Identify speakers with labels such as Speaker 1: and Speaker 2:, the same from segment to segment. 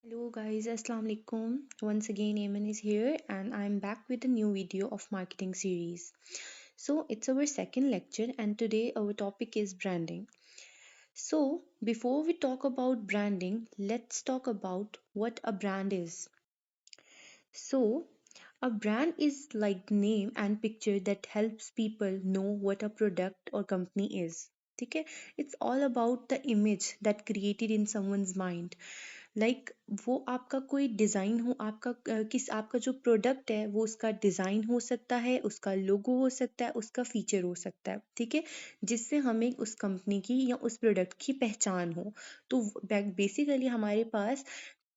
Speaker 1: Hello guys, Assalamu alaikum. Once again, Eamon is here and I'm back with a new video of marketing series. So it's our second lecture and today our topic is branding. So before we talk about branding, let's talk about what a brand is. So a brand is like name and picture that helps people know what a product or company is. Okay, it's all about the image that created in someone's mind. Like वो आपका कोई design हो आपका किस आपका जो product है वो उसका डिज़ाइन हो सकता है, उसका लोगो हो सकता है, उसका फीचर हो सकता है, ठीक है, जिससे हमें उस कंपनी की या उस प्रोडक्ट की पहचान हो। तो बेसिकली हमारे पास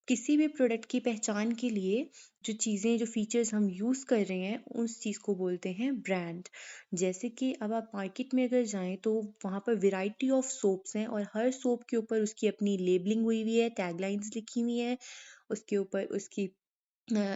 Speaker 1: किसी भी प्रोडक्ट की पहचान के लिए जो चीज़ें जो फीचर्स हम यूज़ कर रहे हैं उस चीज़ को बोलते हैं ब्रांड। जैसे कि अब आप मार्केट में अगर जाएं तो वहाँ पर वैरायटी ऑफ सोप्स हैं और हर सोप के ऊपर उसकी अपनी लेबलिंग हुई हुई है, टैगलाइंस लिखी हुई है, उसके ऊपर उसकी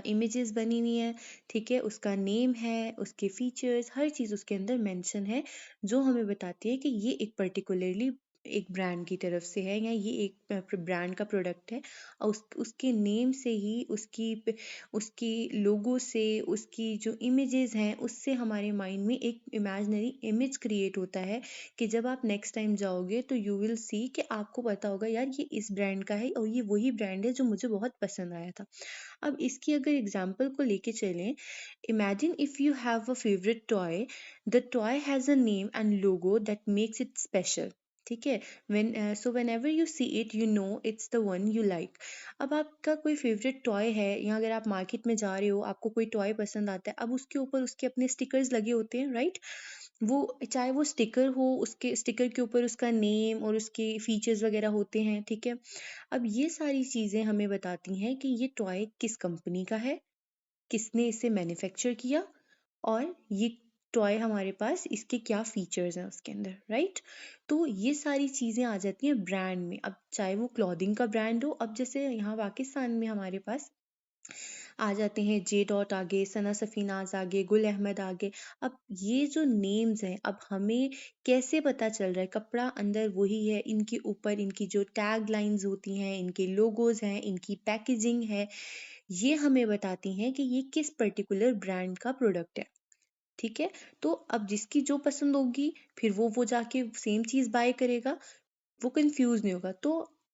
Speaker 1: इमेजेस बनी हुई हैं, ठीक है, उसका नेम है, उसके फीचर्स, हर चीज़ उसके अंदर मेंशन है, जो हमें बताती है कि ये एक पर्टिकुलरली एक ब्रांड की तरफ से है या ये एक ब्रांड का प्रोडक्ट है। और उसके नेम से ही उसकी लोगो से उसकी जो इमेजेस हैं उससे हमारे माइंड में एक इमेजिनरी इमेज क्रिएट होता है कि जब आप नेक्स्ट टाइम जाओगे तो यू विल सी कि आपको पता होगा यार ये इस ब्रांड का है और ये वही ब्रांड है जो मुझे बहुत पसंद आया था। अब इसकी अगर एग्जाम्पल को लेके चलें, imagine if you have a favourite toy, the toy has a name and logo that makes it special, ठीक है। When ever you see it you know it's the one you like. अब आपका कोई favourite toy है या अगर आप market में जा रहे हो आपको कोई टॉय पसंद आता है, अब उसके ऊपर उसके अपने स्टिकर्स लगे होते हैं, राइट। वो चाहे वो स्टिकर हो, उसके स्टिकर के ऊपर उसका नेम और उसके फीचर्स वगैरह होते हैं, ठीक है। अब ये सारी चीज़ें हमें बताती हैं कि ये टॉय किस कंपनी का है, किसने इसे मैन्युफैक्चर किया और ये टॉय हमारे पास इसके क्या फीचर्स हैं उसके अंदर, राइट। तो ये सारी चीज़ें आ जाती हैं ब्रांड में। अब चाहे वो क्लॉथिंग का ब्रांड हो, अब जैसे यहाँ पाकिस्तान में हमारे पास आ जाते हैं जे डॉट आगे, सना सफीनाज आगे, गुल अहमद आगे। अब ये जो नेम्स हैं, अब हमें कैसे पता चल रहा है कपड़ा अंदर वही है, इनके ऊपर इनकी जो टैग लाइंस होती हैं, इनके लोगोज हैं, इनकी पैकेजिंग है, ये हमें बताती हैं कि ये किस पर्टिकुलर ब्रांड का प्रोडक्ट है, ठीक है। तो अब जिसकी जो पसंद होगी फिर वो जाके सेम चीज़ बाय करेगा, वो कंफ्यूज नहीं होगा। तो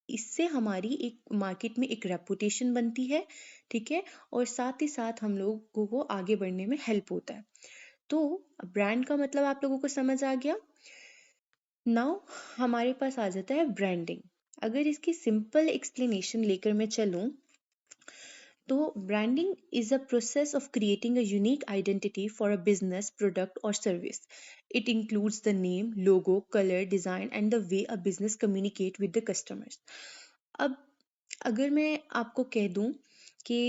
Speaker 1: इससे हमारी एक मार्केट में एक रेपुटेशन बनती है, ठीक है, और साथ ही साथ हम लोगों को आगे बढ़ने में हेल्प होता है। तो ब्रांड का मतलब आप लोगों को समझ आ गया। नाउ हमारे पास आ जाता है ब्रांडिंग। अगर इसकी सिंपल एक्सप्लेनेशन लेकर मैं चलूं तो branding is a process of creating a unique identity for a business, product, or service. It includes the name, logo, color, design, and the way a business communicate with the customers. अब अगर मैं आपको कह दूं कि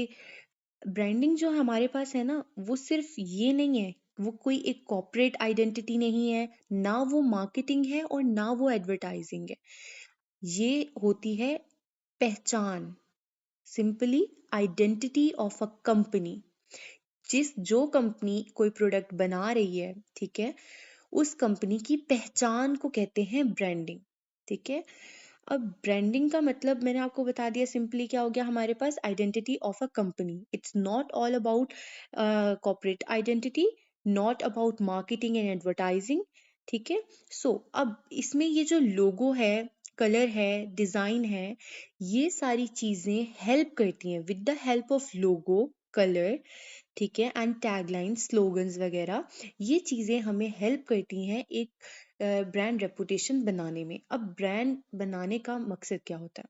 Speaker 1: branding जो हमारे पास है ना वो सिर्फ ये नहीं है, वो कोई एक कॉर्पोरेट आइडेंटिटी नहीं है, ना वो मार्केटिंग है और ना वो एडवर्टाइजिंग है। ये होती है पहचान, simply identity of a company. जो कंपनी कोई प्रोडक्ट बना रही है, ठीक है, उस कंपनी की पहचान को कहते हैं ब्रांडिंग, ठीक है। अब ब्रांडिंग का मतलब मैंने आपको बता दिया, सिंपली क्या हो गया हमारे पास identity of a company. It's not all about corporate identity, not about marketing and advertising, ठीक है। सो अब इसमें ये जो लोगो है, कलर है, डिजाइन है, ये सारी चीजें हेल्प करती हैं with the help of logo, colour, ठीक है, एंड टैगलाइन, स्लोगन्स वगैरह, ये चीज़ें हमें हेल्प करती हैं एक ब्रांड रेपुटेशन बनाने में। अब ब्रांड बनाने का मकसद क्या होता है,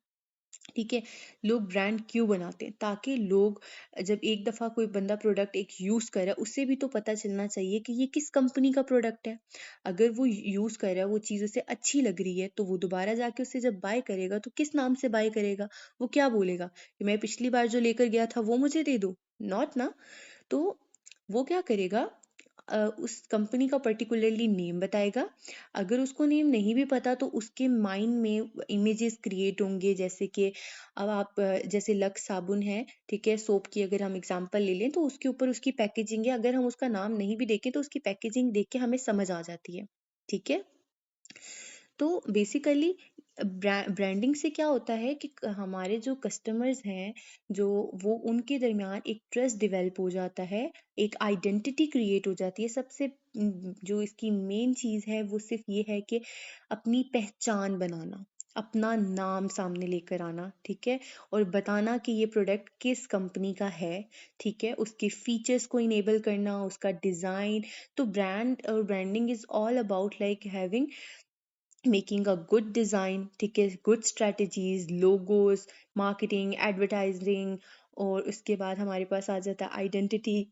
Speaker 1: ठीक है। लोग ब्रांड क्यों बनाते हैं, ताकि लोग जब एक दफ़ा कोई बंदा प्रोडक्ट एक यूज़ कर रहा है उसे भी तो पता चलना चाहिए कि ये किस कंपनी का प्रोडक्ट है। अगर वो यूज़ कर रहा है, वो चीज़ उसे अच्छी लग रही है, तो वो दोबारा जाके उसे जब बाय करेगा तो किस नाम से बाय करेगा, वो क्या बोलेगा कि मैं पिछली बार जो लेकर गया था वो मुझे दे दो, नॉट ना। तो वो क्या करेगा, उस कंपनी का पर्टिकुलरली नेम बताएगा। अगर उसको नेम नहीं भी पता तो उसके माइंड में इमेजेस क्रिएट होंगे, जैसे कि अब आप जैसे लक्स साबुन है, ठीक है, सोप की अगर हम एग्जांपल ले लें तो उसके ऊपर उसकी पैकेजिंग है, अगर हम उसका नाम नहीं भी देखें तो उसकी पैकेजिंग देख के हमें समझ आ जाती है, ठीक है। तो बेसिकली ब्रांडिंग से क्या होता है कि हमारे जो कस्टमर्स हैं, जो वो उनके दरमियान एक ट्रस्ट डेवलप हो जाता है, एक आइडेंटिटी क्रिएट हो जाती है। सबसे जो इसकी मेन चीज़ है वो सिर्फ ये है कि अपनी पहचान बनाना, अपना नाम सामने लेकर आना, ठीक है? और बताना कि ये प्रोडक्ट किस कंपनी का है, ठीक है? उसके फीचर्स को इनेबल करना, उसका डिज़ाइन। तो branding is all about like having making a good design, ठीक है? Good strategies, logos, marketing, advertising, और उसके बाद हमारे पास आ जाता है आइडेंटिटी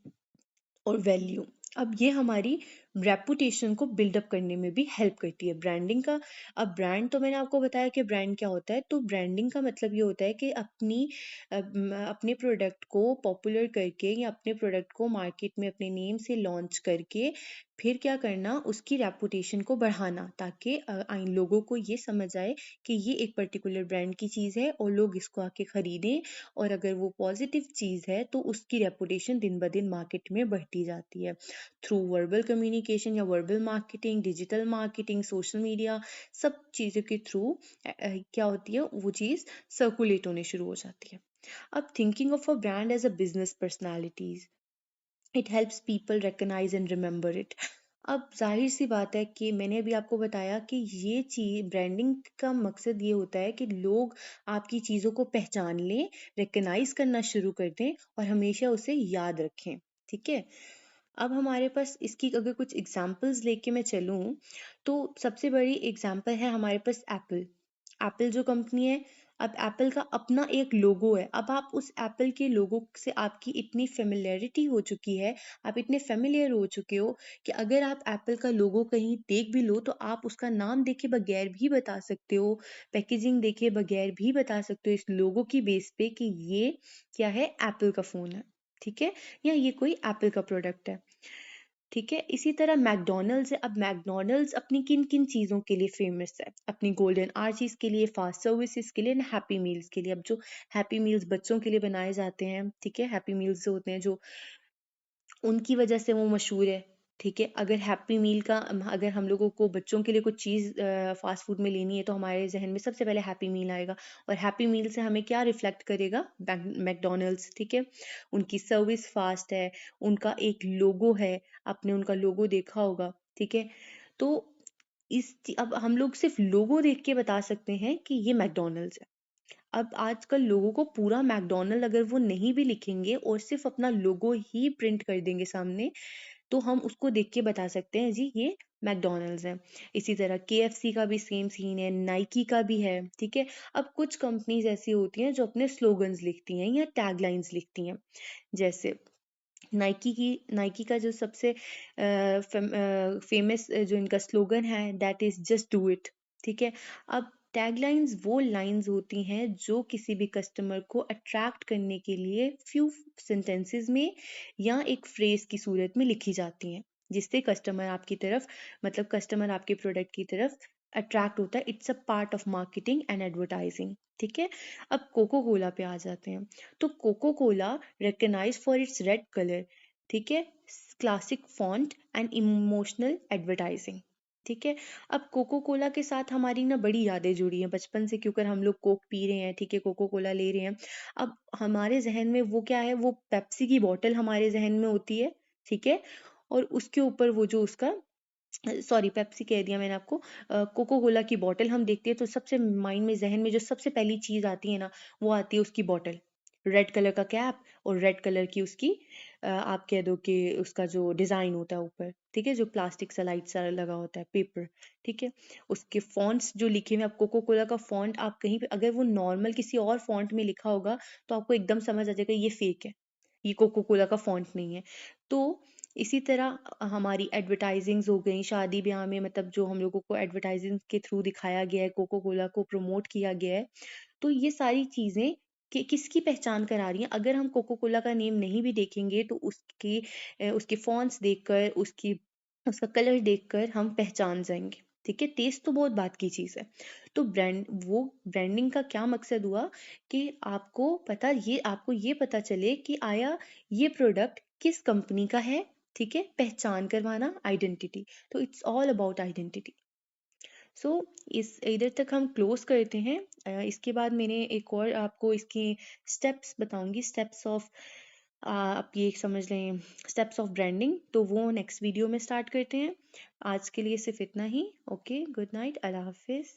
Speaker 1: और वैल्यू। अब ये हमारी रेपुटेशन को बिल्डअप करने में भी हेल्प करती है ब्रांडिंग का। अब ब्रांड तो मैंने आपको बताया कि ब्रांड क्या होता है, तो ब्रांडिंग का मतलब ये होता है कि अपने प्रोडक्ट को पॉपुलर करके या अपने प्रोडक्ट को मार्केट में अपने नेम से लॉन्च करके फिर क्या करना, उसकी रेपुटेशन को बढ़ाना, ताकि लोगों को ये समझ आए कि ये एक पर्टिकुलर ब्रांड की चीज़ है और लोग इसको आके खरीदें। और अगर वो पॉजिटिव चीज़ है तो उसकी रेपुटेशन दिन ब दिन मार्केट में बढ़ती जाती है थ्रू वर्बल कम्युनिकेशन या verbal marketing, digital marketing, social media. सब चीज़ों के थ्रू क्या होती है, वो चीज़ सर्कुलेट होने शुरू हो जाती है। अब thinking of a brand as a business personalities, it helps people recognise and remember it. अब जाहिर सी बात है कि मैंने अभी आपको बताया कि ये चीज ब्रांडिंग का मकसद ये होता है कि लोग आपकी चीज़ों को पहचान लें, रिकग्नाइज करना शुरू कर दें और हमेशा उसे याद रखें, ठीक है? अब हमारे पास इसकी अगर कुछ एग्जांपल्स लेके मैं चलूँ, तो सबसे बड़ी एग्जांपल है हमारे पास एप्पल। एप्पल जो कंपनी है, अब एप्पल का अपना एक लोगो है। अब आप उस एप्पल के लोगो से आपकी इतनी फेमिलियरिटी हो चुकी है, आप इतने फेमिलियर हो चुके हो कि अगर आप एप्पल का लोगो कहीं देख भी लो तो आप उसका नाम देखे बगैर भी बता सकते हो, पैकेजिंग देखे बगैर भी बता सकते हो इस लोगो की बेस पे कि ये क्या है, एप्पल का फ़ोन है, ठीक है? या ये कोई एप्पल का प्रोडक्ट है, ठीक है? इसी तरह मैकडॉनल्ड्स है। अब मैकडॉनल्ड्स अपनी किन किन चीज़ों के लिए फेमस है? अपनी गोल्डन आर्चीज के लिए, फास्ट सर्विसेज के लिए, एंड हैप्पी मील्स के लिए। अब जो हैप्पी मील्स बच्चों के लिए बनाए जाते हैं, ठीक है? हैप्पी मील्स जो होते हैं, जो उनकी वजह से वो मशहूर है, ठीक है? अगर हैप्पी मील का अगर हम लोगों को बच्चों के लिए कुछ चीज़ फास्ट फूड में लेनी है तो हमारे जहन में सबसे पहले हैप्पी मील आएगा। और हैप्पी मील से हमें क्या रिफ्लेक्ट करेगा? मैकडॉनल्ड्स, ठीक है? उनकी सर्विस फास्ट है, उनका एक लोगो है, आपने उनका लोगो देखा होगा, ठीक है? तो अब हम लोग सिर्फ लोगो देख के बता सकते हैं कि ये मैकडॉनल्ड्स है। अब आजकल लोगों को पूरा मैकडॉनल्ड अगर वो नहीं भी लिखेंगे और सिर्फ अपना लोगो ही प्रिंट कर देंगे सामने, तो हम उसको देख के बता सकते हैं जी ये मैकडॉनल्ड्स है। इसी तरह केएफसी का भी सेम सीन है, नाइकी का भी है, ठीक है? अब कुछ कंपनीज ऐसी होती हैं जो अपने स्लोगन्स लिखती हैं या टैगलाइंस लिखती हैं। जैसे नाइकी का जो सबसे फेमस जो इनका स्लोगन है, that is just do it, ठीक है? अब टैगलाइंस वो लाइंस होती हैं जो किसी भी कस्टमर को अट्रैक्ट करने के लिए फ्यू सेंटेंसेस में या एक फ्रेज की सूरत में लिखी जाती हैं, जिससे कस्टमर आपकी तरफ, मतलब कस्टमर आपके प्रोडक्ट की तरफ अट्रैक्ट होता है। It's a part of marketing and advertising, ठीक है? अब कोको कोला पे आ जाते हैं। तो Coca Cola recognized for its red color, ठीक है? Classic font and emotional advertising, ठीक है? अब कोको कोला के साथ हमारी ना बड़ी यादें जुड़ी हैं बचपन से, क्योंकि हम लोग कोक पी रहे हैं, ठीक है? कोको कोला ले रहे हैं। अब हमारे जहन में वो क्या है, वो पेप्सी की बॉटल हमारे जहन में होती है, ठीक है? और उसके ऊपर वो जो उसका, सॉरी पेप्सी कह दिया मैंने आपको, कोको कोला की बॉटल हम देखते हैं तो सबसे माइंड में, जहन में जो सबसे पहली चीज आती है ना, वो आती है उसकी बॉटल, रेड कलर का कैप और रेड कलर की उसकी आप कह दो कि उसका जो डिजाइन होता है ऊपर, ठीक है? जो प्लास्टिक सा लाइट सा लगा होता है, पेपर, ठीक है? उसके फॉन्ट्स जो लिखे हुए, आप कोको कोला का फॉन्ट आप कहीं पे अगर वो नॉर्मल किसी और फॉन्ट में लिखा होगा तो आपको एकदम समझ आ जाएगा ये फेक है, ये कोको कोला का फॉन्ट नहीं है। तो इसी तरह हमारी एडवर्टाइजिंग्स हो गई शादी ब्याह में, मतलब जो हम लोगों को एडवर्टाइजिंग के थ्रू दिखाया गया है, कोको कोला को प्रमोट किया गया है। तो ये सारी चीजें कि किसकी पहचान करा रही हैं। अगर हम कोको कोला का नेम नहीं भी देखेंगे तो उसके फॉन्ट्स देखकर, उसका कलर देखकर हम पहचान जाएंगे, ठीक है? टेस्ट तो बहुत बात की चीज है। तो ब्रांडिंग का क्या मकसद हुआ कि आपको ये पता चले कि आया ये प्रोडक्ट किस कंपनी का है, ठीक है? पहचान करवाना, आइडेंटिटी। तो इट्स ऑल अबाउट आइडेंटिटी। सो इस इधर तक हम क्लोज करते हैं। इसके बाद मैंने एक और आपको इसके स्टेप्स बताऊंगी, स्टेप्स ऑफ, आप ये समझ लें स्टेप्स ऑफ ब्रांडिंग, तो वो नेक्स्ट वीडियो में स्टार्ट करते हैं। आज के लिए सिर्फ इतना ही। ओके, गुड नाइट, अल्लाह हाफिज़।